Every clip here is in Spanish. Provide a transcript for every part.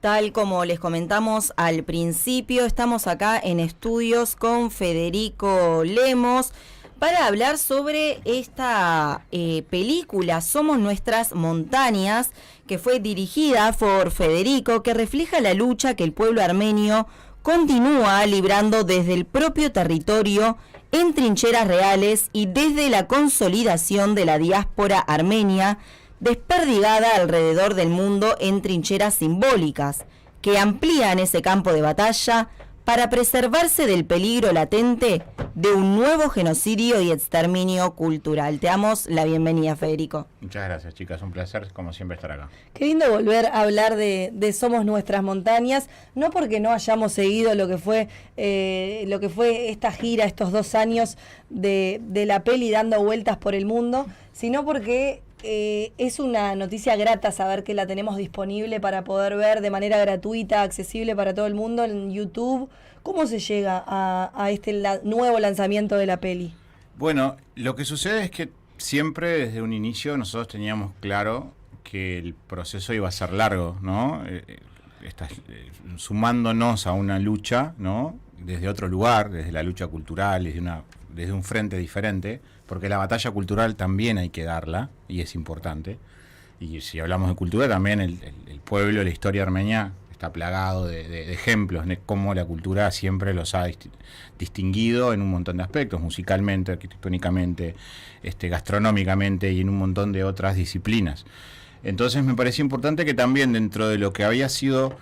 Tal como les comentamos al principio, estamos acá en estudios con Federico Lemos para hablar sobre esta película Somos Nuestras Montañas, que fue dirigida por Federico, que refleja la lucha que el pueblo armenio continúa librando desde el propio territorio en trincheras reales y desde la consolidación de la diáspora armenia desperdigada alrededor del mundo en trincheras simbólicas, que amplían ese campo de batalla para preservarse del peligro latente de un nuevo genocidio y exterminio cultural. Te damos la bienvenida, Federico. Muchas gracias, chicas. Un placer, como siempre, estar acá. Qué lindo volver a hablar de Somos Nuestras Montañas, no porque no hayamos seguido lo que fue esta gira, estos 2 años de la peli dando vueltas por el mundo, sino porque es una noticia grata saber que la tenemos disponible para poder ver de manera gratuita, accesible para todo el mundo en YouTube. ¿Cómo se llega a este nuevo lanzamiento de la peli? Bueno, lo que sucede es que siempre desde un inicio nosotros teníamos claro que el proceso iba a ser largo, ¿no? Sumándonos a una lucha, ¿no? Desde otro lugar, desde la lucha cultural, desde un frente diferente, porque la batalla cultural también hay que darla, y es importante. Y si hablamos de cultura, también el pueblo, la historia armenia está plagado de ejemplos de cómo la cultura siempre los ha distinguido en un montón de aspectos, musicalmente, arquitectónicamente, gastronómicamente y en un montón de otras disciplinas. Entonces me parecía importante que también dentro de lo que había sido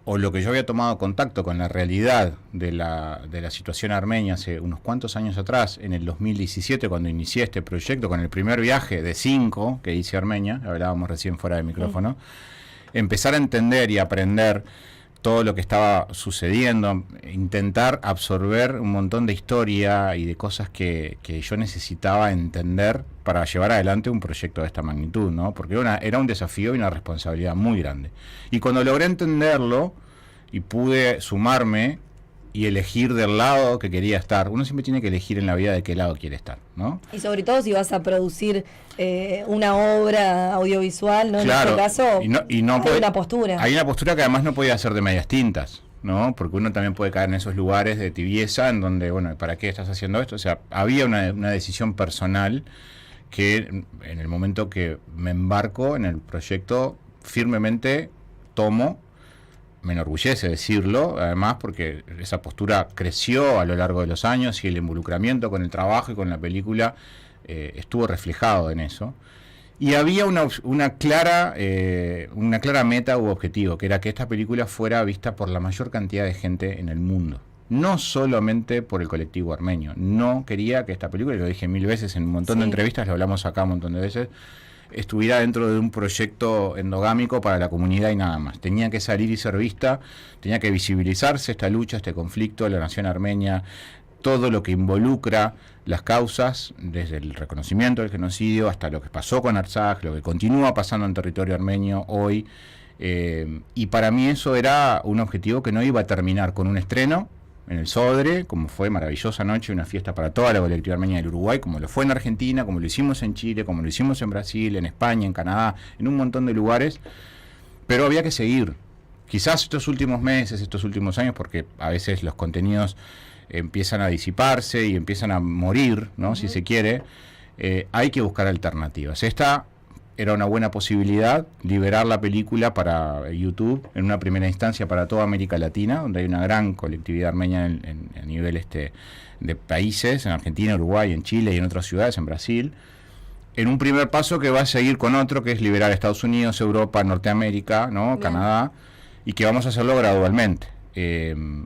o lo que yo había tomado contacto con la realidad de la situación armenia hace unos cuantos años atrás, en el 2017, cuando inicié este proyecto, con el primer viaje de 5 que hice a Armenia, hablábamos recién fuera del micrófono, empezar a entender y aprender todo lo que estaba sucediendo, intentar absorber un montón de historia y de cosas que yo necesitaba entender para llevar adelante un proyecto de esta magnitud, ¿no? Porque era un desafío y una responsabilidad muy grande. Y cuando logré entenderlo y pude sumarme y elegir del lado que quería estar, uno siempre tiene que elegir en la vida de qué lado quiere estar, ¿no? Y sobre todo si vas a producir una obra audiovisual, ¿no? Claro, en este caso, hay una postura. Hay una postura que además no podía hacer de medias tintas, ¿no? Porque uno también puede caer en esos lugares de tibieza en donde, bueno, ¿para qué estás haciendo esto? O sea, había una decisión personal que en el momento que me embarco en el proyecto firmemente tomo. Me enorgullece decirlo, además, porque esa postura creció a lo largo de los años y el involucramiento con el trabajo y con la película estuvo reflejado en eso. Y había una clara meta u objetivo, que era que esta película fuera vista por la mayor cantidad de gente en el mundo. No solamente por el colectivo armenio. No quería que esta película, y lo dije 1000 veces en un montón de entrevistas, lo hablamos acá un montón de veces, estuviera dentro de un proyecto endogámico para la comunidad y nada más. Tenía que salir y ser vista, tenía que visibilizarse esta lucha, este conflicto, la nación armenia, todo lo que involucra las causas, desde el reconocimiento del genocidio hasta lo que pasó con Artsaj, lo que continúa pasando en territorio armenio hoy. Y para mí eso era un objetivo que no iba a terminar con un estreno en el Sodre, como fue maravillosa noche, una fiesta para toda la colectividad armenia del Uruguay, como lo fue en Argentina, como lo hicimos en Chile, como lo hicimos en Brasil, en España, en Canadá, en un montón de lugares, pero había que seguir. Quizás estos últimos meses, estos últimos años, porque a veces los contenidos empiezan a disiparse y empiezan a morir, ¿no? Si se quiere, hay que buscar alternativas. Esta era una buena posibilidad, liberar la película para YouTube, en una primera instancia para toda América Latina, donde hay una gran colectividad armenia a nivel de países, en Argentina, Uruguay, en Chile y en otras ciudades, en Brasil. En un primer paso que va a seguir con otro, que es liberar Estados Unidos, Europa, Norteamérica, ¿no? Canadá, y que vamos a hacerlo gradualmente.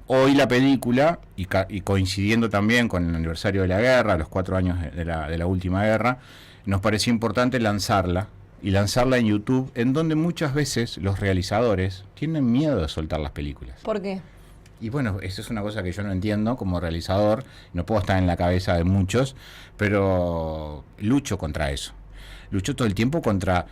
Hoy la película, y coincidiendo también con el aniversario de la guerra, los 4 años de la última guerra, nos pareció importante lanzarla en YouTube, en donde muchas veces los realizadores tienen miedo de soltar las películas. ¿Por qué? Y bueno, eso es una cosa que yo no entiendo como realizador, no puedo estar en la cabeza de muchos, pero lucho contra eso. Lucho todo el tiempo contra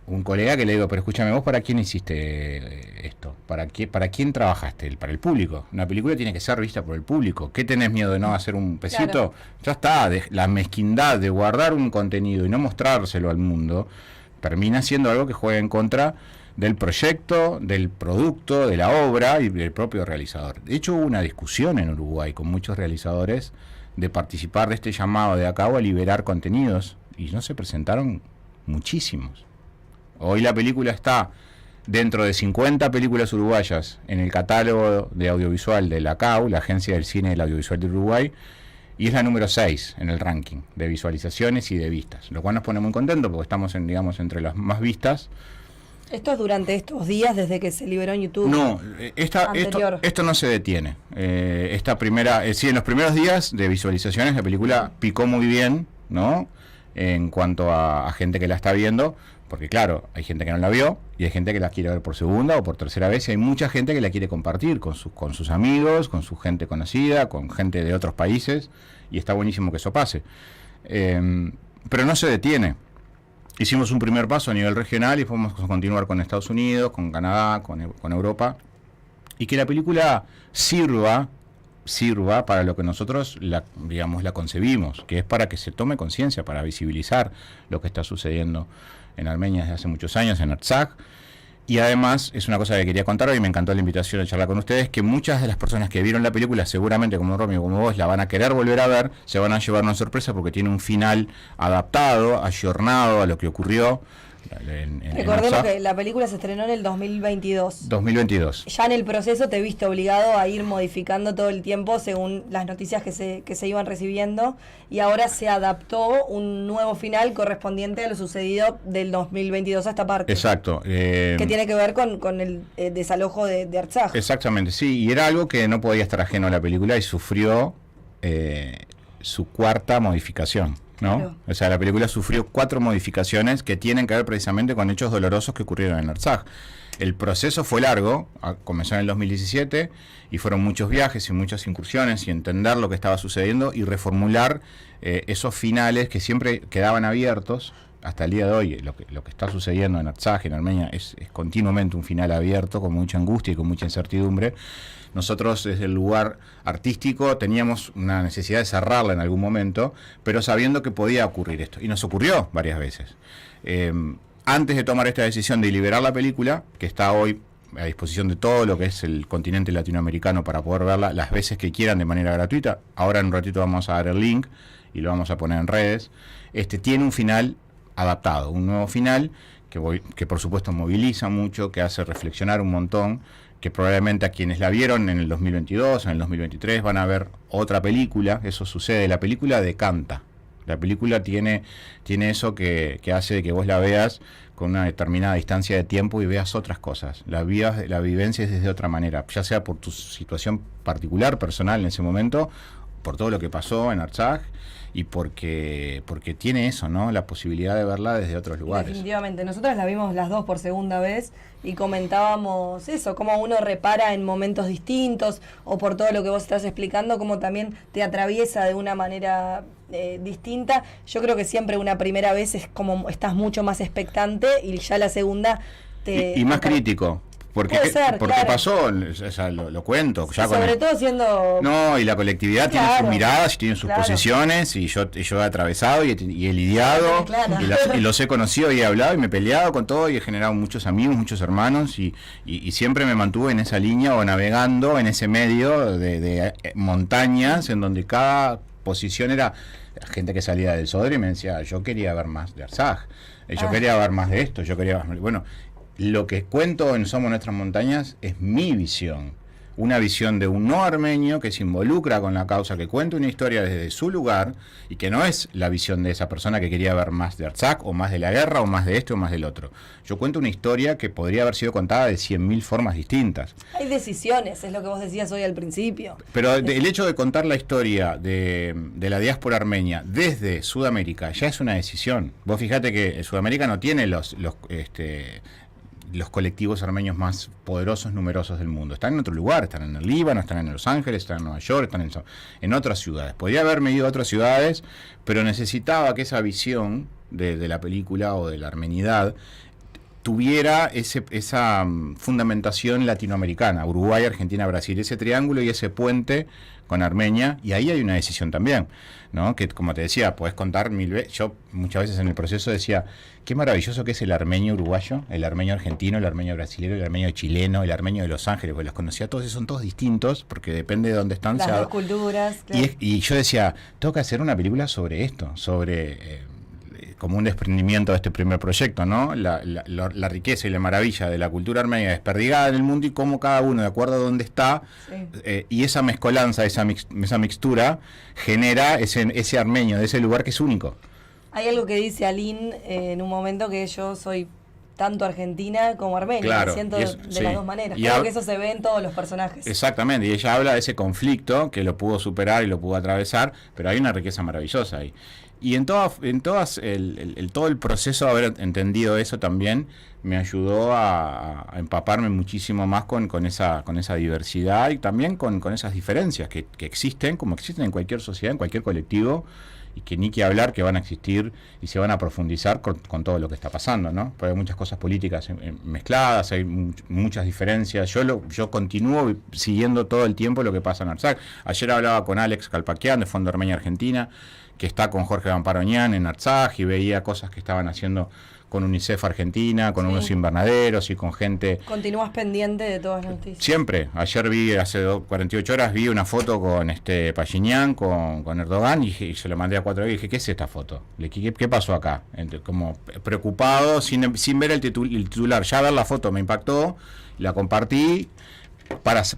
un colega que le digo, pero escúchame, ¿vos para quién hiciste esto? ¿Para quién trabajaste? Para el público. Una película tiene que ser vista por el público. ¿Qué tenés miedo de no hacer un pesito? Claro. Ya está, la mezquindad de guardar un contenido y no mostrárselo al mundo, termina siendo algo que juega en contra del proyecto, del producto, de la obra y del propio realizador. De hecho, hubo una discusión en Uruguay con muchos realizadores de participar de este llamado de acá a liberar contenidos, y no se presentaron muchísimos. Hoy la película está dentro de 50 películas uruguayas en el catálogo de audiovisual de la ACAU, la Agencia del Cine del Audiovisual de Uruguay, y es la número 6 en el ranking de visualizaciones y de vistas, lo cual nos pone muy contentos porque estamos entre las más vistas. ¿Esto es durante estos días desde que se liberó en YouTube? No, esto no se detiene. Esta primera, en los primeros días de visualizaciones la película picó muy bien, ¿no? En cuanto a gente que la está viendo, porque claro, hay gente que no la vio y hay gente que la quiere ver por segunda o por tercera vez, y hay mucha gente que la quiere compartir con sus amigos, con su gente conocida, con gente de otros países, y está buenísimo que eso pase. Pero no se detiene. Hicimos un primer paso a nivel regional y podemos continuar con Estados Unidos, con Canadá, con Europa, y que la película sirva para lo que nosotros la concebimos, que es para que se tome conciencia, para visibilizar lo que está sucediendo en Armenia desde hace muchos años, en Artsakh. Y además, es una cosa que quería contar hoy, y me encantó la invitación a charlar con ustedes, que muchas de las personas que vieron la película, seguramente como Romeo, como vos, la van a querer volver a ver, se van a llevar una sorpresa porque tiene un final adaptado, ayornado a lo que ocurrió. Recordemos que la película se estrenó en el 2022. 2022. Ya en el proceso te viste obligado a ir modificando todo el tiempo según las noticias que se iban recibiendo, y ahora se adaptó un nuevo final correspondiente a lo sucedido del 2022 a esta parte. Exacto. Que tiene que ver con el desalojo de Artsakh. Exactamente, sí, y era algo que no podía estar ajeno a la película y sufrió su cuarta modificación, ¿no? Claro. O sea, la película sufrió 4 modificaciones que tienen que ver precisamente con hechos dolorosos que ocurrieron en Artsakh. El proceso fue largo, comenzó en el 2017 y fueron muchos viajes y muchas incursiones y entender lo que estaba sucediendo y reformular esos finales que siempre quedaban abiertos. Hasta el día de hoy, lo que está sucediendo en Artsakh, en Armenia, es continuamente un final abierto, con mucha angustia y con mucha incertidumbre. Nosotros, desde el lugar artístico, teníamos una necesidad de cerrarla en algún momento, pero sabiendo que podía ocurrir esto. Y nos ocurrió varias veces. Antes de tomar esta decisión de liberar la película, que está hoy a disposición de todo lo que es el continente latinoamericano para poder verla las veces que quieran de manera gratuita, ahora en un ratito vamos a dar el link y lo vamos a poner en redes, tiene un final adaptado, un nuevo final que por supuesto moviliza mucho, que hace reflexionar un montón, que probablemente a quienes la vieron en el 2022, en el 2023 van a ver otra película. Eso sucede, la película decanta, la película tiene eso que hace que vos la veas con una determinada distancia de tiempo y veas otras cosas, la vivencias desde otra manera, ya sea por tu situación particular, personal en ese momento, por todo lo que pasó en Artsakh, y porque tiene eso, ¿no? La posibilidad de verla desde otros lugares. Definitivamente, nosotros la vimos las dos por segunda vez y comentábamos eso, cómo uno repara en momentos distintos, o por todo lo que vos estás explicando, cómo también te atraviesa de una manera distinta. Yo creo que siempre una primera vez es como estás mucho más expectante y ya la segunda y más crítico. Porque claro. Pasó, o sea, lo cuento. Ya sobre todo siendo... No, y la colectividad tiene sus miradas, tiene sus posiciones, y yo he atravesado y he lidiado, y los he conocido y he hablado y me he peleado con todo y he generado muchos amigos, muchos hermanos, y siempre me mantuve en esa línea o navegando en ese medio de montañas en donde cada posición era gente que salía del Sodre y me decía, yo quería ver más de Artsakh, yo quería ver más de esto, yo quería ver... Bueno, lo que cuento en Somos Nuestras Montañas es mi visión, una visión de un no armenio que se involucra con la causa, que cuenta una historia desde su lugar y que no es la visión de esa persona que quería ver más de Artsakh o más de la guerra o más de esto o más del otro. Yo cuento una historia que podría haber sido contada de 100.000 formas distintas. Hay decisiones, es lo que vos decías hoy al principio. Pero el hecho de contar la historia de la diáspora armenia desde Sudamérica ya es una decisión. Vos fijate que Sudamérica no tiene los colectivos armenios más poderosos, numerosos del mundo. Están en otro lugar, están en el Líbano, están en Los Ángeles, están en Nueva York, están en otras ciudades. Podría haberme ido a otras ciudades, pero necesitaba que esa visión de la película o de la armenidad tuviera esa fundamentación latinoamericana, Uruguay, Argentina, Brasil, ese triángulo y ese puente con Armenia, y ahí hay una decisión también, ¿no? Que como te decía, podés contar mil veces. Yo muchas veces en el proceso decía, qué maravilloso que es el armenio uruguayo, el armenio argentino, el armenio brasileño, el armenio chileno, el armenio de Los Ángeles, porque los conocía todos y son todos distintos, porque depende de dónde están. Las dos culturas. Claro. Y yo decía, tengo que hacer una película sobre esto, sobre como un desprendimiento de este primer proyecto, ¿no? La riqueza y la maravilla de la cultura armenia desperdigada en el mundo y cómo cada uno, de acuerdo a dónde está, y esa mezcolanza, esa mixtura, genera ese armenio de ese lugar que es único. Hay algo que dice Aline en un momento, que yo soy tanto argentina como armenia, claro, me siento de las dos maneras. Y Creo que eso se ve en todos los personajes. Exactamente, y ella habla de ese conflicto que lo pudo superar y lo pudo atravesar, pero hay una riqueza maravillosa ahí. Y en todo el proceso de haber entendido eso también me ayudó a empaparme muchísimo más con esa diversidad y también con esas diferencias que existen, como existen en cualquier sociedad, en cualquier colectivo, y que ni que hablar que van a existir y se van a profundizar con todo lo que está pasando, ¿no? Porque hay muchas cosas políticas mezcladas, hay muchas diferencias. Yo continúo siguiendo todo el tiempo lo que pasa en Artsakh. Ayer hablaba con Alex Calpaquian de Fondo Armenia Argentina, que está con Jorge Vamparoñán en Artsakh, y veía cosas que estaban haciendo con UNICEF Argentina, con unos invernaderos y con gente. Continúas pendiente de todas las noticias. Siempre. Ayer vi, hace 48 horas, vi una foto con Pashinyan, con Erdogan, y se lo mandé a 4 y dije, ¿qué es esta foto? ¿Qué pasó acá? Como preocupado, sin ver el titular. Ya ver la foto me impactó, la compartí,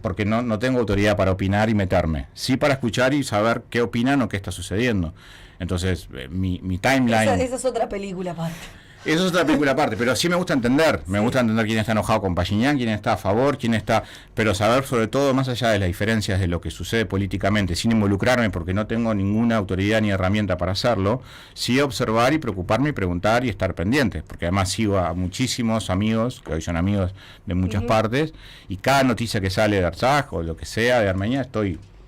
porque no tengo autoridad para opinar y meterme. Sí para escuchar y saber qué opinan o qué está sucediendo. Entonces, mi timeline... Esa es otra película aparte. Eso es otra película aparte, pero sí me gusta entender. Me gusta entender quién está enojado con Pashinyan, quién está a favor, quién está... Pero saber sobre todo, más allá de las diferencias de lo que sucede políticamente, sin involucrarme porque no tengo ninguna autoridad ni herramienta para hacerlo, sí observar y preocuparme y preguntar y estar pendiente. Porque además sigo a muchísimos amigos, que hoy son amigos de muchas partes, y cada noticia que sale de Artsakh o lo que sea de Armenia,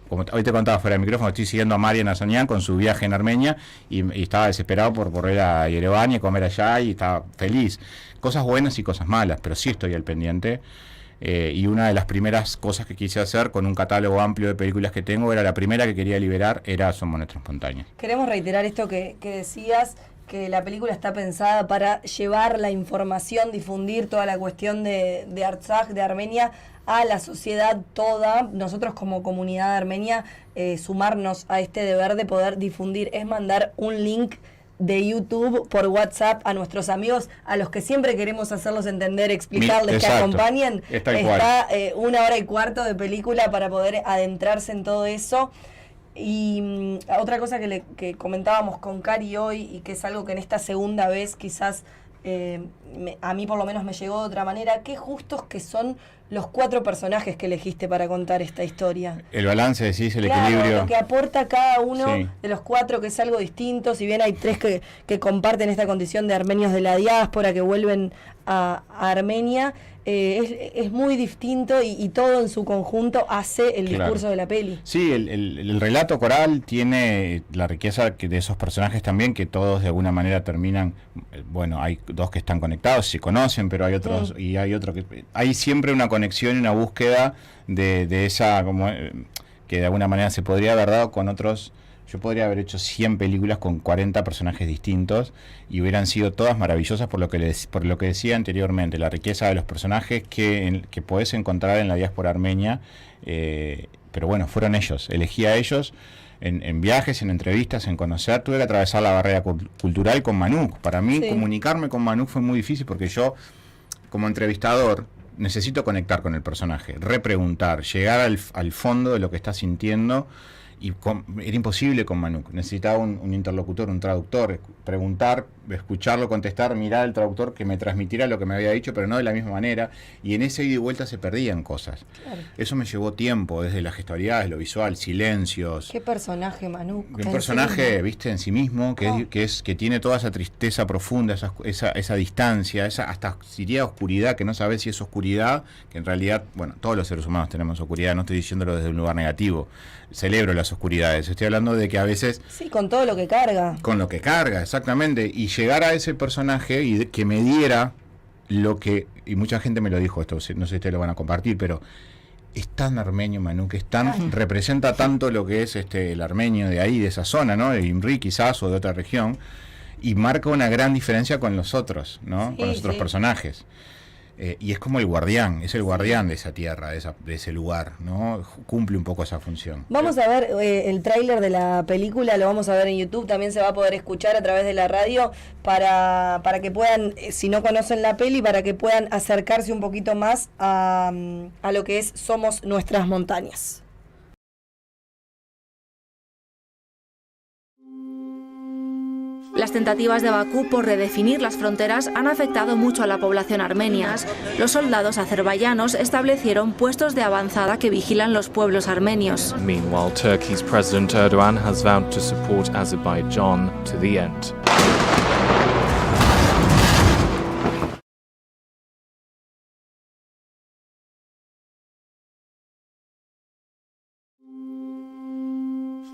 como hoy te contaba fuera del micrófono, estoy siguiendo a Marian Azanian con su viaje en Armenia y estaba desesperado por ir a Yerevan y comer allá, y estaba feliz. Cosas buenas y cosas malas, pero sí estoy al pendiente. Y una de las primeras cosas que quise hacer con un catálogo amplio de películas que tengo, la primera que quería liberar, era Somos Nuestra Espontánea. Queremos reiterar esto que decías, que la película está pensada para llevar la información, difundir toda la cuestión de Artsakh, de Armenia, a la sociedad toda. Nosotros como comunidad armenia, sumarnos a este deber de poder difundir, es mandar un link de YouTube por WhatsApp a nuestros amigos, a los que siempre queremos hacerlos entender, explicarles, que acompañen. Está 1 hora y cuarto de película para poder adentrarse en todo eso. Y otra cosa que comentábamos con Cari hoy, y que es algo que en esta segunda vez quizás a mí por lo menos me llegó de otra manera, qué justos que son los 4 personajes que elegiste para contar esta historia. El balance, decís, el claro, equilibrio. Lo que aporta cada uno de los 4, que es algo distinto. Si bien hay 3 que comparten esta condición de armenios de la diáspora, que vuelven a Armenia, es muy distinto, y todo en su conjunto hace el discurso de la peli. Sí, el relato coral tiene la riqueza de esos personajes también, que todos de alguna manera terminan, bueno, hay 2 que están conectados, se conocen, pero hay otros, y hay otro que... Hay siempre una conexión y una búsqueda de esa, como que de alguna manera se podría haber dado con otros. Yo podría haber hecho 100 películas con 40 personajes distintos y hubieran sido todas maravillosas por lo que decía anteriormente, la riqueza de los personajes que podés encontrar en la diáspora armenia, pero bueno, fueron ellos, elegí a ellos en viajes, en entrevistas, en conocer. Tuve que atravesar la barrera cultural con Manuk. Para mí comunicarme con Manuk fue muy difícil, porque yo, como entrevistador, necesito conectar con el personaje, repreguntar, llegar al fondo de lo que está sintiendo. Y era imposible con Manuk. Necesitaba un interlocutor, un traductor, preguntar, escucharlo, contestar, mirar al traductor que me transmitiera lo que me había dicho, pero no de la misma manera. Y en ese ida y vuelta se perdían cosas. Claro. Eso me llevó tiempo, desde la gestualidad, lo visual, silencios. ¿Qué personaje, Manuk? Un personaje, viste, en sí mismo, que tiene toda esa tristeza profunda, esa distancia, esa hasta diría oscuridad, que no sabes si es oscuridad, que en realidad, bueno, todos los seres humanos tenemos oscuridad, no estoy diciéndolo desde un lugar negativo. Celebro las oscuridades, estoy hablando de que a veces... Sí, con todo lo que carga. Con lo que carga, exactamente. Y llegar a ese personaje y que me diera lo que, y mucha gente me lo dijo esto, no sé si ustedes lo van a compartir, pero es tan armenio, Manu, que es tan, representa tanto lo que es el armenio de ahí, de esa zona, ¿no? De Imri quizás, o de otra región, y marca una gran diferencia con los otros, ¿no? Sí, con los otros personajes. Y es como el guardián, es el guardián de esa tierra, de ese lugar, ¿no? Cumple un poco esa función. Vamos a ver el tráiler de la película, lo vamos a ver en YouTube, también se va a poder escuchar a través de la radio para que puedan, si no conocen la peli, para que puedan acercarse un poquito más a lo que es Somos Nuestras Montañas. Las tentativas de Bakú por redefinir las fronteras han afectado mucho a la población armenia. Los soldados azerbaiyanos establecieron puestos de avanzada que vigilan los pueblos armenios. Meanwhile, Turkey's President Erdogan has vowed to support Azerbaijan to the end.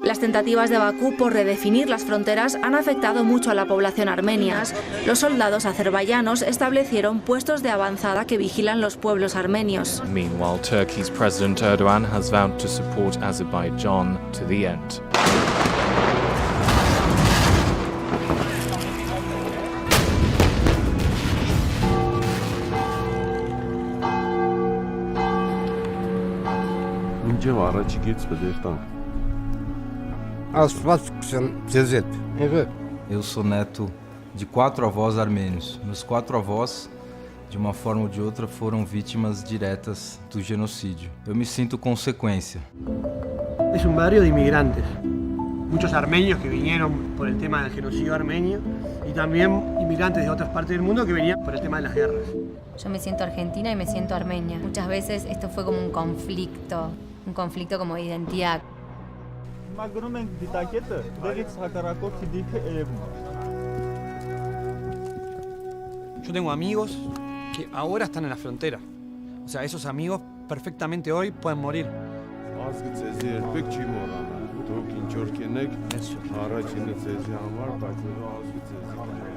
Las tentativas de Bakú por redefinir las fronteras han afectado mucho a la población armenia. Los soldados azerbaiyanos establecieron puestos de avanzada que vigilan los pueblos armenios. Meanwhile, Turkey's President Erdogan has vowed to support Azerbaijan to the end. Eu sou neto de 4 avós armênios. Meus 4 avós, de uma forma ou de outra, foram vítimas diretas do genocídio. Eu me sinto consecuencia. Es un barrio de inmigrantes, muchos armenios que vinieron por el tema del genocidio armenio y también inmigrantes de otras partes del mundo que venían por el tema de las guerras. Yo me siento argentina y me siento armenia. Muchas veces esto fue como un conflicto como de identidad. Yo tengo amigos que ahora están en la frontera. O sea, esos amigos perfectamente hoy pueden morir.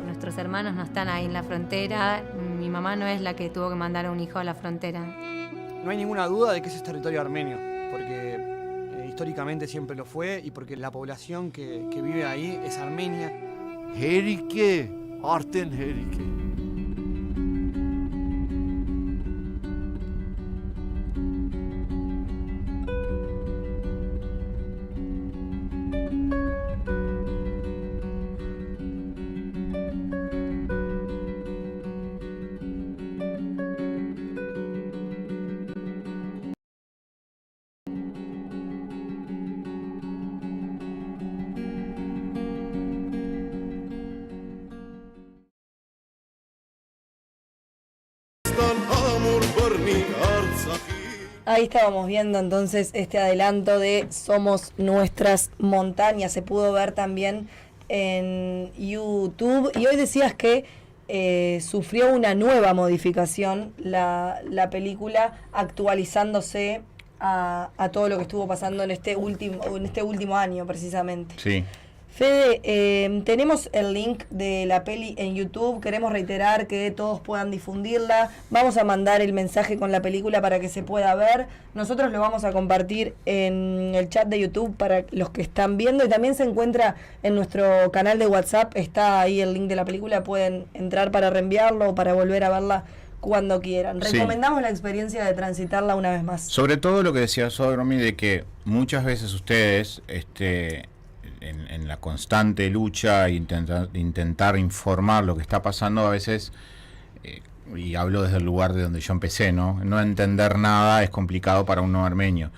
Nuestros hermanos no están ahí en la frontera. Mi mamá no es la que tuvo que mandar a un hijo a la frontera. No hay ninguna duda de que ese es territorio armenio, porque históricamente siempre lo fue y porque la población que vive ahí es armenia. Herike, arten herike. Ahí estábamos viendo entonces este adelanto de Somos Nuestras Montañas. Se pudo ver también en YouTube. Y hoy decías que sufrió una nueva modificación la película, actualizándose a todo lo que estuvo pasando en este último año precisamente. Sí. Fede, tenemos el link de la peli en YouTube, queremos reiterar que todos puedan difundirla, vamos a mandar el mensaje con la película para que se pueda ver, nosotros lo vamos a compartir en el chat de YouTube para los que están viendo y también se encuentra en nuestro canal de WhatsApp, está ahí el link de la película, pueden entrar para reenviarlo o para volver a verla cuando quieran. Sí. Recomendamos la experiencia de transitarla una vez más. Sobre todo lo que decía Sogromi, de que muchas veces ustedes en la constante lucha e intentar informar lo que está pasando, a veces, y hablo desde el lugar de donde yo empecé, no entender nada es complicado para un no armenio.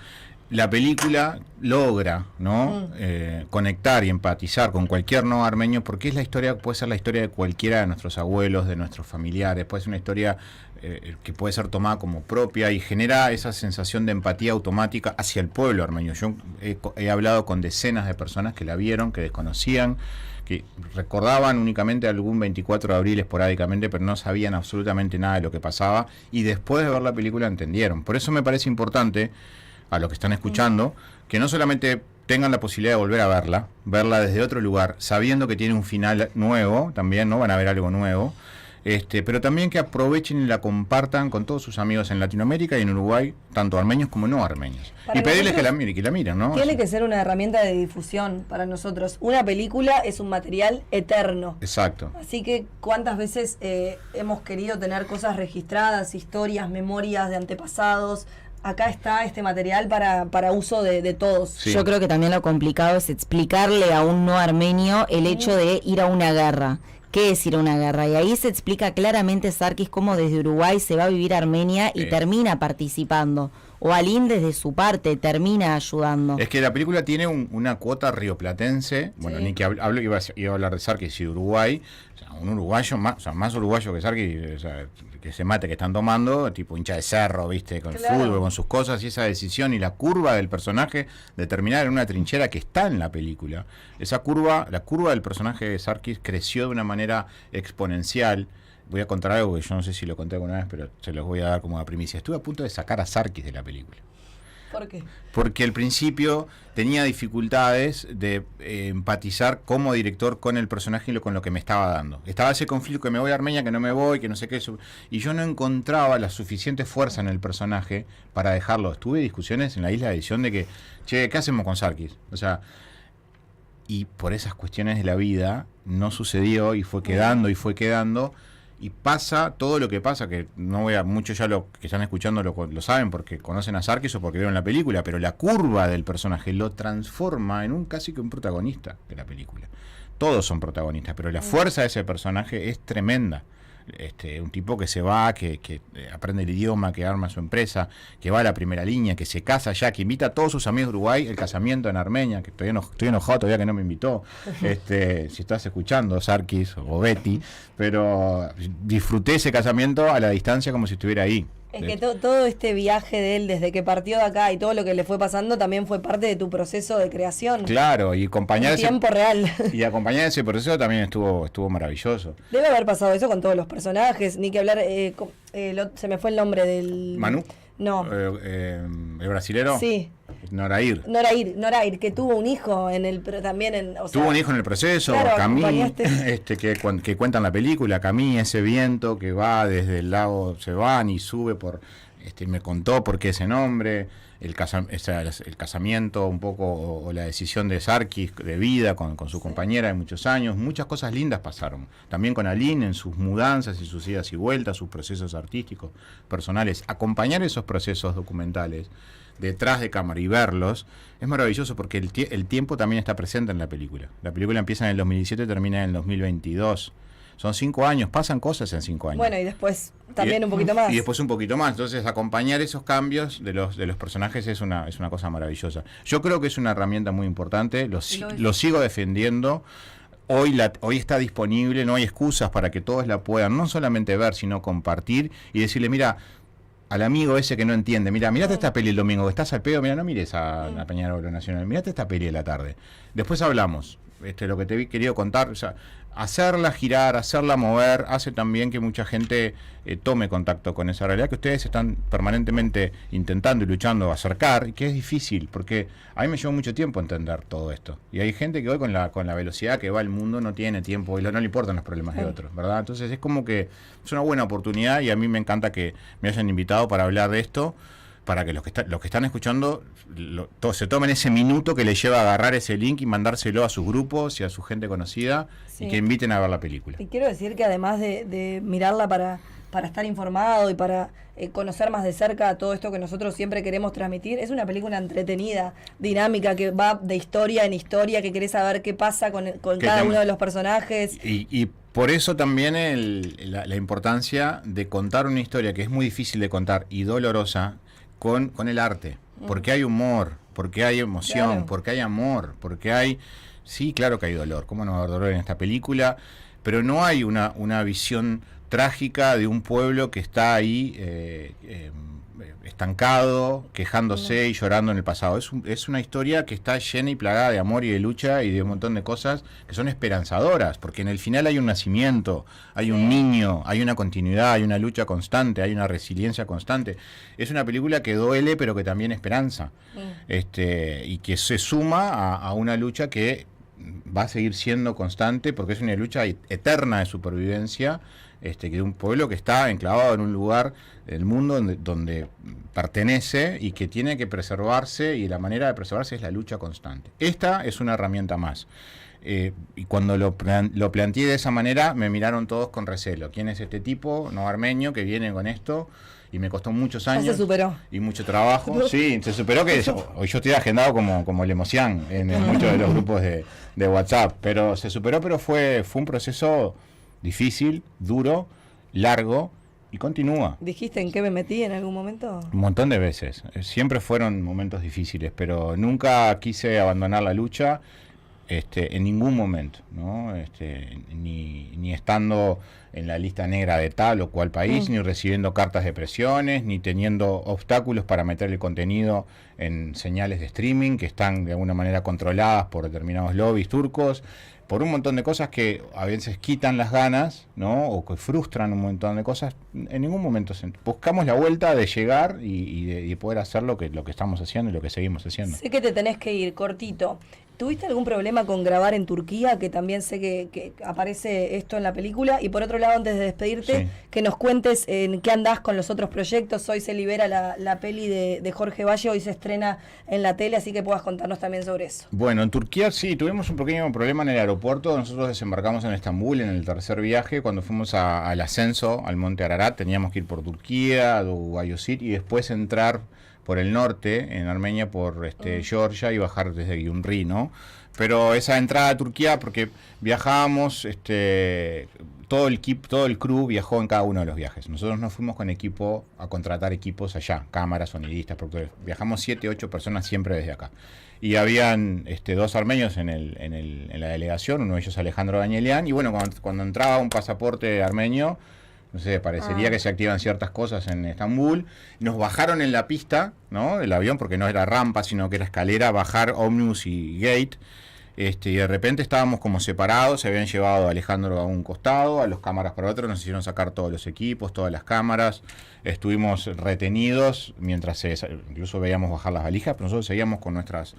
La película logra, ¿no? Conectar y empatizar con cualquier no armenio, porque es la historia, puede ser la historia de cualquiera de nuestros abuelos, de nuestros familiares, puede ser una historia que puede ser tomada como propia y genera esa sensación de empatía automática hacia el pueblo armenio. Yo he hablado con decenas de personas que la vieron, que desconocían, que recordaban únicamente algún 24 de abril esporádicamente, pero no sabían absolutamente nada de lo que pasaba, y después de ver la película entendieron. Por eso me parece importante a los que están escuchando, que no solamente tengan la posibilidad de volver a verla desde otro lugar, sabiendo que tiene un final nuevo, también, ¿no? Van a ver algo nuevo, Pero también que aprovechen y la compartan con todos sus amigos en Latinoamérica y en Uruguay, tanto armenios como no armenios. Para Y pedirles que nosotros la miren, ¿no? Tiene que ser una herramienta de difusión para nosotros. Una película es un material eterno. Exacto. Así que cuántas veces hemos querido tener cosas registradas, historias, memorias de antepasados. Acá está este material para uso de todos. Sí. Yo creo que también lo complicado es explicarle a un no armenio el hecho de ir a una guerra. ¿Qué es ir a una guerra? Y ahí se explica claramente, Sarkis, cómo desde Uruguay se va a vivir a Armenia y termina participando. O Alín desde su parte termina ayudando. Es que la película tiene una cuota rioplatense. Bueno, ni que iba a hablar de Sarkis y de Uruguay. O sea, un uruguayo más uruguayo que Sarkis, o sea, que se mate que están tomando, tipo hincha de cerro, viste, con el fútbol, con sus cosas, y esa decisión y la curva del personaje de terminar en una trinchera que está en la película. Esa curva, la curva del personaje de Sarkis creció de una manera exponencial. Voy a contar algo que yo no sé si lo conté alguna vez, pero se los voy a dar como a primicia. Estuve a punto de sacar a Sarkis de la película. ¿Por qué? Porque al principio tenía dificultades de empatizar como director con el personaje y con lo que me estaba dando. Estaba ese conflicto que me voy a Armenia, que no me voy, que no sé qué. Y yo no encontraba la suficiente fuerza en el personaje para dejarlo. Estuve discusiones en la isla de edición de que, che, ¿qué hacemos con Sarkis? O sea, y por esas cuestiones de la vida no sucedió y fue quedando y fue quedando. Y pasa todo lo que pasa, que no voy a, muchos ya lo que están escuchando lo saben porque conocen a Sarkis o porque vieron la película, pero la curva del personaje lo transforma en casi que un protagonista de la película. Todos son protagonistas, pero la fuerza de ese personaje es tremenda. Un tipo que se va, que aprende el idioma, que arma su empresa, que va a la primera línea, que se casa ya, que invita a todos sus amigos de Uruguay el casamiento en Armenia, que todavía no, estoy enojado todavía que no me invitó, si estás escuchando, Sarkis o Betty, pero disfruté ese casamiento a la distancia como si estuviera ahí. Es que todo este viaje de él desde que partió de acá y todo lo que le fue pasando también fue parte de tu proceso de creación. Claro, y acompañar en tiempo real. Y acompañar ese proceso también estuvo maravilloso. Debe haber pasado eso con todos los personajes, ni que hablar, se me fue el nombre del... ¿Manu? No. ¿El brasilero? Sí. Norair, que tuvo un hijo también tuvo un hijo en el proceso, claro, Camí, que cuentan la película, Camí, ese viento que va desde el lago Seván y sube por, me contó por qué ese nombre, el casamiento un poco o la decisión de Sarkis de vida con su compañera de muchos años, muchas cosas lindas pasaron, también con Alín en sus mudanzas y sus idas y vueltas, sus procesos artísticos, personales, acompañar esos procesos documentales detrás de cámara y verlos es maravilloso porque el tiempo también está presente en la película. La película empieza en el 2017 y termina en el 2022. Son 5 años, pasan cosas en 5 años. Bueno, y después también un poquito más. Y después un poquito más. Entonces, acompañar esos cambios de los personajes es una cosa maravillosa. Yo creo que es una herramienta muy importante, lo sigo defendiendo. Hoy está disponible, no hay excusas para que todos la puedan no solamente ver, sino compartir y decirle, mira, al amigo ese que no entiende, mirate esta peli el domingo, estás al pedo, no mires a la Peñarol Nacional, mirate esta peli de la tarde. Después hablamos. Lo que te he querido contar, o sea, hacerla girar, hacerla mover, hace también que mucha gente tome contacto con esa realidad que ustedes están permanentemente intentando y luchando a acercar, y que es difícil, porque a mí me llevó mucho tiempo entender todo esto. Y hay gente que hoy con la velocidad que va el mundo no tiene tiempo y no le importan los problemas de otros, ¿verdad? Entonces es como que es una buena oportunidad y a mí me encanta que me hayan invitado para hablar de esto, para que los que están escuchando se tomen ese minuto que les lleva a agarrar ese link y mandárselo a sus grupos y a su gente conocida y que inviten a ver la película. Y quiero decir que además de mirarla para estar informado y para conocer más de cerca todo esto que nosotros siempre queremos transmitir, es una película entretenida, dinámica, que va de historia en historia, que querés saber qué pasa con cada uno de los personajes. Y por eso también la importancia de contar una historia que es muy difícil de contar y dolorosa, con el arte, porque hay humor, porque hay emoción, claro, porque hay amor, porque hay... Sí, claro que hay dolor, ¿cómo no va a haber dolor en esta película? Pero no hay una visión trágica de un pueblo que está ahí estancado, quejándose y llorando en el pasado. Es una historia que está llena y plagada de amor y de lucha y de un montón de cosas que son esperanzadoras, porque en el final hay un nacimiento, hay un niño, hay una continuidad, hay una lucha constante, hay una resiliencia constante. Es una película que duele, pero que también esperanza, y que se suma a una lucha que va a seguir siendo constante, porque es una lucha eterna de supervivencia, que de un pueblo que está enclavado en un lugar del mundo donde pertenece y que tiene que preservarse, y la manera de preservarse es la lucha constante. Esta es una herramienta más. Y cuando lo planteé de esa manera, me miraron todos con recelo. ¿Quién es este tipo no armenio que viene con esto? Y me costó muchos años. Ya se superó. Y mucho trabajo. Sí, se superó, que hoy yo estoy agendado como Lemosian en muchos de los grupos de WhatsApp. Pero se superó, pero fue un proceso difícil, duro, largo, y continúa. ¿Dijiste en qué me metí en algún momento? Un montón de veces. Siempre fueron momentos difíciles, pero nunca quise abandonar la lucha. En ningún momento, ¿no? Ni estando en la lista negra de tal o cual país, ni recibiendo cartas de presiones, ni teniendo obstáculos para meter el contenido en señales de streaming que están de alguna manera controladas por determinados lobbies turcos, por un montón de cosas que a veces quitan las ganas, ¿no? O que frustran un montón de cosas. En ningún momento buscamos la vuelta de llegar y de poder hacer lo que estamos haciendo y lo que seguimos haciendo. Sé que te tenés que ir, cortito. ¿Tuviste algún problema con grabar en Turquía? Que también sé que aparece esto en la película. Y por otro lado, antes de despedirte, Sí. que nos cuentes en qué andás con los otros proyectos. Hoy se libera la peli de Jorge Valle, hoy se estrena en la tele, así que puedas contarnos también sobre eso. Bueno, en Turquía sí, tuvimos un pequeño problema en el aeropuerto. Nosotros desembarcamos en Estambul en el tercer viaje. Cuando fuimos al ascenso al monte Ararat, teníamos que ir por Turquía, Dugayusit, y después entrar por el norte, en Armenia, por Georgia, y bajar desde Gyumri, ¿no? Pero esa entrada a Turquía, porque viajábamos, todo el crew viajó en cada uno de los viajes. Nosotros no fuimos con equipo a contratar equipos allá, cámaras, sonidistas, productores. Viajamos 7, 8 personas siempre desde acá. Y habían 2 armenios en la delegación, uno de ellos Alejandro Danielian, y bueno, cuando entraba un pasaporte armenio, no sé, parecería que se activan ciertas cosas en Estambul. Nos bajaron en la pista, ¿no?, del avión, porque no era rampa, sino que era escalera, bajar ómnibus y gate. Y de repente estábamos como separados, se habían llevado a Alejandro a un costado, a los cámaras para otro, nos hicieron sacar todos los equipos, todas las cámaras, estuvimos retenidos mientras incluso veíamos bajar las valijas, pero nosotros seguíamos con nuestras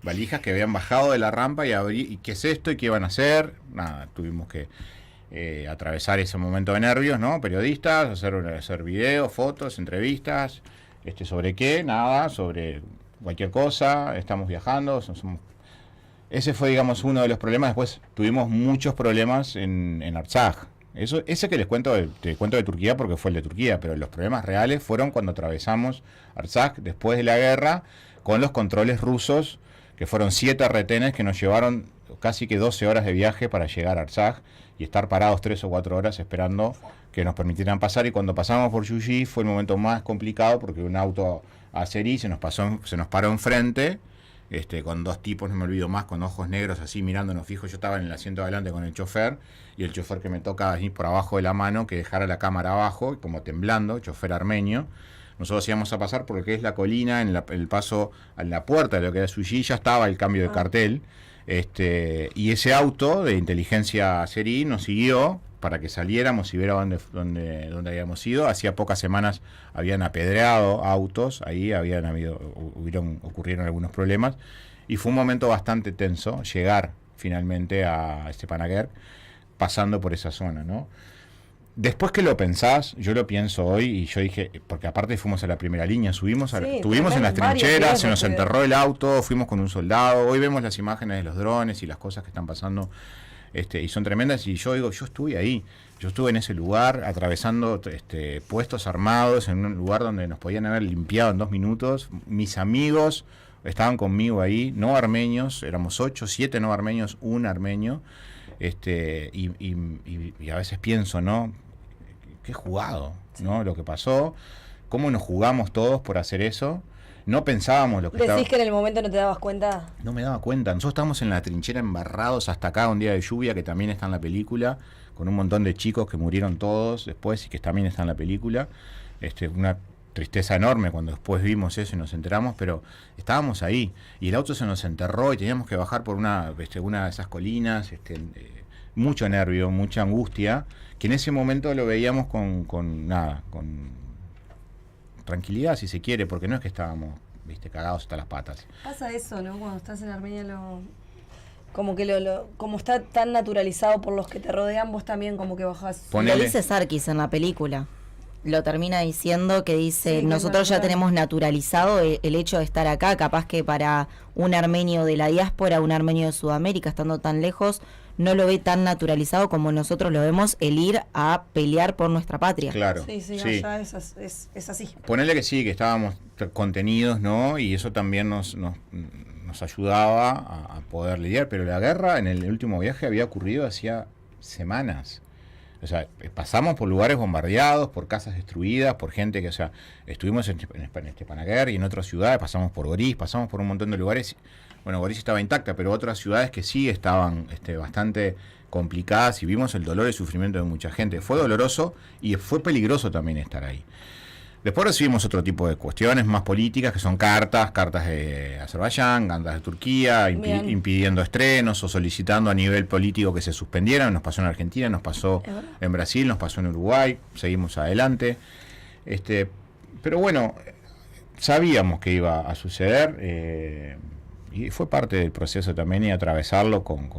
valijas que habían bajado de la rampa y ¿qué es esto? ¿Y qué iban a hacer? Nada, tuvimos que atravesar ese momento de nervios, ¿no? Periodistas, hacer videos, fotos, entrevistas, ¿sobre qué? Nada, sobre cualquier cosa, estamos viajando, ese fue, digamos, uno de los problemas. Después tuvimos muchos problemas en Artsaj. Ese que te cuento de Turquía porque fue el de Turquía, pero los problemas reales fueron cuando atravesamos Artsaj después de la guerra con los controles rusos, que fueron 7 retenes que nos llevaron casi que 12 horas de viaje para llegar a Artsaj y estar parados 3 o 4 horas esperando que nos permitieran pasar. Y cuando pasamos por Yuyi fue el momento más complicado porque un auto azerí se nos paró enfrente, con 2 tipos, no me olvido más, con ojos negros así mirándonos fijos. Yo estaba en el asiento de adelante con el chofer, y el chofer que me toca ir por abajo de la mano, que dejara la cámara abajo, como temblando, chofer armenio. Nosotros íbamos a pasar por lo que es la colina, en el paso a la puerta de lo que era Suyi, ya estaba el cambio de cartel. Y ese auto de inteligencia azerí nos siguió para que saliéramos y viera dónde habíamos ido. Hacía pocas semanas habían apedreado autos, ahí ocurrieron algunos problemas, y fue un momento bastante tenso llegar finalmente a Stepanakert pasando por esa zona, ¿no? Después que lo pensás, yo lo pienso hoy, y yo dije, porque aparte fuimos a la primera línea, estuvimos en las trincheras, se nos enterró el auto, fuimos con un soldado, hoy vemos las imágenes de los drones y las cosas que están pasando, y son tremendas, y yo digo, yo estuve ahí, yo estuve en ese lugar, atravesando puestos armados, en un lugar donde nos podían haber limpiado en 2 minutos, mis amigos estaban conmigo ahí, no armenios, éramos 8, 7 no armenios, un armenio, y a veces pienso, ¿no?, qué jugado, ¿no?, lo que pasó, cómo nos jugamos todos por hacer eso. No pensábamos lo que estaba. ¿Decís que en el momento no te dabas cuenta? No me daba cuenta. Nosotros estábamos en la trinchera embarrados hasta acá un día de lluvia, que también está en la película, con un montón de chicos que murieron todos después y que también está en la película. Una tristeza enorme cuando después vimos eso y nos enteramos, pero estábamos ahí y el auto se nos enterró y teníamos que bajar por una de esas colinas, mucho nervio, mucha angustia, que en ese momento lo veíamos con tranquilidad, si se quiere, porque no es que estábamos cagados hasta las patas. Pasa eso, ¿no? Cuando estás en Armenia como que como está tan naturalizado por los que te rodean, vos también como que bajás. Lo dice Sarkis en la película. Lo termina diciendo que dice, Sí, nosotros ya tenemos naturalizado el hecho de estar acá, capaz que para un armenio de la diáspora, un armenio de Sudamérica, estando tan lejos, no lo ve tan naturalizado como nosotros lo vemos el ir a pelear por nuestra patria. Claro. Sí, sí. allá es así. Ponele que sí, que estábamos contenidos, ¿no? Y eso también nos ayudaba a poder lidiar, pero la guerra en el último viaje había ocurrido hacía semanas. O sea, pasamos por lugares bombardeados, por casas destruidas, por gente que, o sea, estuvimos en Stepanakert y en otras ciudades, pasamos por Goris, pasamos por un montón de lugares. Bueno, Goris estaba intacta, pero otras ciudades que sí estaban bastante complicadas y vimos el dolor y el sufrimiento de mucha gente. Fue doloroso y fue peligroso también estar ahí. Después recibimos otro tipo de cuestiones más políticas, que son cartas de Azerbaiyán, cartas de Turquía, impidiendo estrenos o solicitando a nivel político que se suspendieran. Nos pasó en Argentina, nos pasó en Brasil, nos pasó en Uruguay, seguimos adelante. Pero bueno, sabíamos que iba a suceder y fue parte del proceso también y atravesarlo con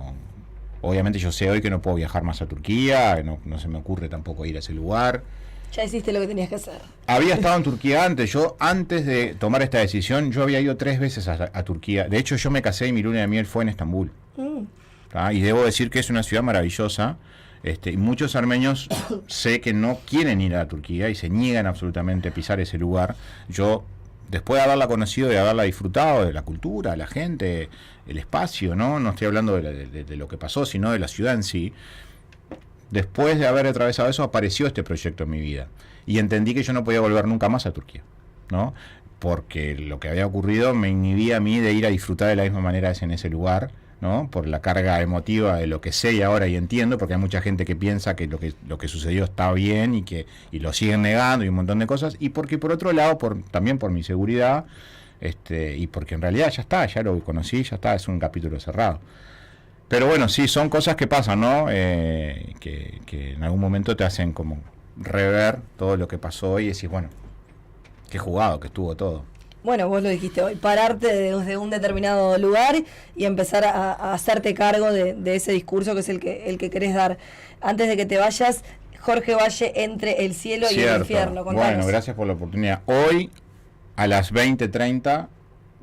obviamente yo sé hoy que no puedo viajar más a Turquía, no se me ocurre tampoco ir a ese lugar. Ya hiciste lo que tenías que hacer. Había estado en Turquía antes. Yo, antes de tomar esta decisión, yo había ido 3 veces a Turquía. De hecho, yo me casé y mi luna de miel fue en Estambul. Y debo decir que es una ciudad maravillosa. Y muchos armenios sé que no quieren ir a Turquía y se niegan absolutamente a pisar ese lugar. Yo, después de haberla conocido y de haberla disfrutado, de la cultura, la gente, el espacio, no estoy hablando de lo que pasó, sino de la ciudad en sí. Después de haber atravesado eso, apareció este proyecto en mi vida. Y entendí que yo no podía volver nunca más a Turquía, ¿no? Porque lo que había ocurrido me inhibía a mí de ir a disfrutar de la misma manera en ese lugar, ¿no? Por la carga emotiva de lo que sé y ahora y entiendo, porque hay mucha gente que piensa que lo que sucedió está bien y lo siguen negando y un montón de cosas. Y porque por otro lado, también por mi seguridad, y porque en realidad ya lo conocí, ya está, es un capítulo cerrado. Pero bueno, sí, son cosas que pasan, ¿no? Que en algún momento te hacen como rever todo lo que pasó y decís, bueno, qué jugado que estuvo todo. Bueno, vos lo dijiste hoy, pararte desde un determinado lugar y empezar a hacerte cargo de ese discurso que es el que querés dar. Antes de que te vayas, Jorge Valle, Entre el cielo y el infierno. Contanos. Bueno, gracias por la oportunidad. Hoy, a las 20:30,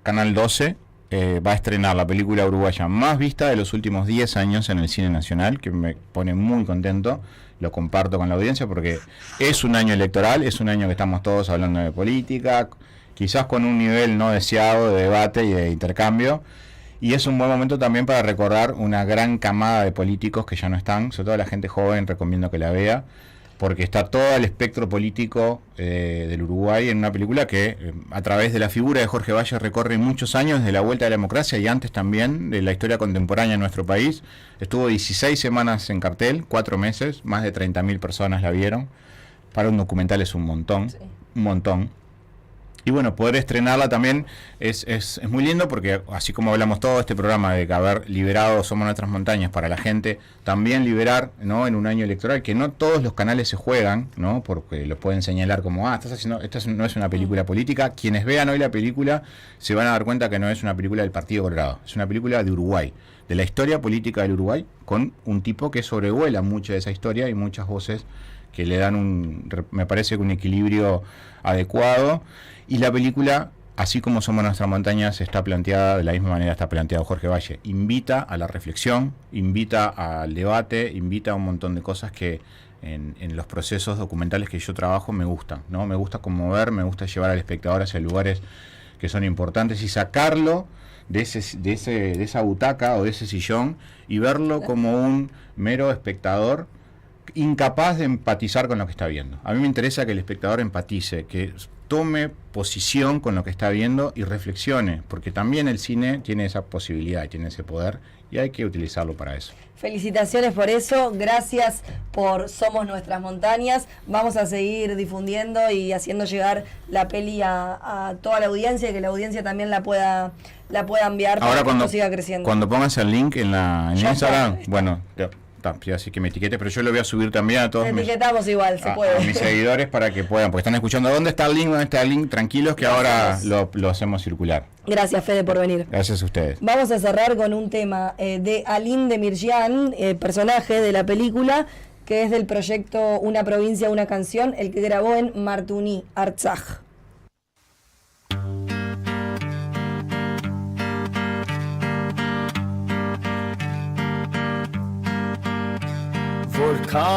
Canal 12... va a estrenar la película uruguaya más vista de los últimos 10 años en el cine nacional, que me pone muy contento, lo comparto con la audiencia porque es un año electoral, es un año que estamos todos hablando de política, quizás con un nivel no deseado de debate y de intercambio, y es un buen momento también para recordar una gran camada de políticos que ya no están, sobre todo la gente joven, recomiendo que la vea, porque está todo el espectro político del Uruguay en una película que a través de la figura de Jorge Valle recorre muchos años de la vuelta de la democracia y antes también de la historia contemporánea en nuestro país. Estuvo 16 semanas en cartel, 4 meses, más de 30.000 personas la vieron. Para un documental es un montón, un montón. Y bueno, poder estrenarla también es muy lindo porque así como hablamos todo este programa de que haber liberado Somos Nuestras Montañas para la gente, también liberar, ¿no? En un año electoral, que no todos los canales se juegan, ¿no? Porque lo pueden señalar como, esta no es una película política. Quienes vean hoy la película se van a dar cuenta que no es una película del Partido Colorado, es una película de Uruguay, de la historia política del Uruguay, con un tipo que sobrevuela mucha de esa historia y muchas voces que le dan me parece que un equilibrio adecuado. Y la película, así como Somos Nuestras Montañas, está planteada de la misma manera está planteado Jorge Valle. Invita a la reflexión, invita al debate, invita a un montón de cosas que en los procesos documentales que yo trabajo me gustan, ¿no? Me gusta conmover, me gusta llevar al espectador hacia lugares que son importantes y sacarlo de esa butaca o de ese sillón y verlo como un mero espectador incapaz de empatizar con lo que está viendo. A mí me interesa que el espectador empatice, que tome posición con lo que está viendo y reflexione, porque también el cine tiene esa posibilidad, tiene ese poder y hay que utilizarlo para eso. Felicitaciones por eso, gracias por Somos Nuestras Montañas. Vamos a seguir difundiendo y haciendo llegar la peli a toda la audiencia y que la audiencia también la pueda enviar para que esto siga creciendo. Cuando pongas el link en Instagram, bueno, así que me etiquete, pero yo lo voy a subir también a todos Etiquetamos igual, se puede. a mis seguidores para que puedan, porque están escuchando. ¿Dónde está el link? ¿Dónde está el link? Tranquilos que ahora lo hacemos circular. Gracias, Fede, por venir. Gracias a ustedes. Vamos a cerrar con un tema de Aline Demirjian, personaje de la película, que es del proyecto Una provincia, una canción, el que grabó en Martuní, Artsaj. Volcán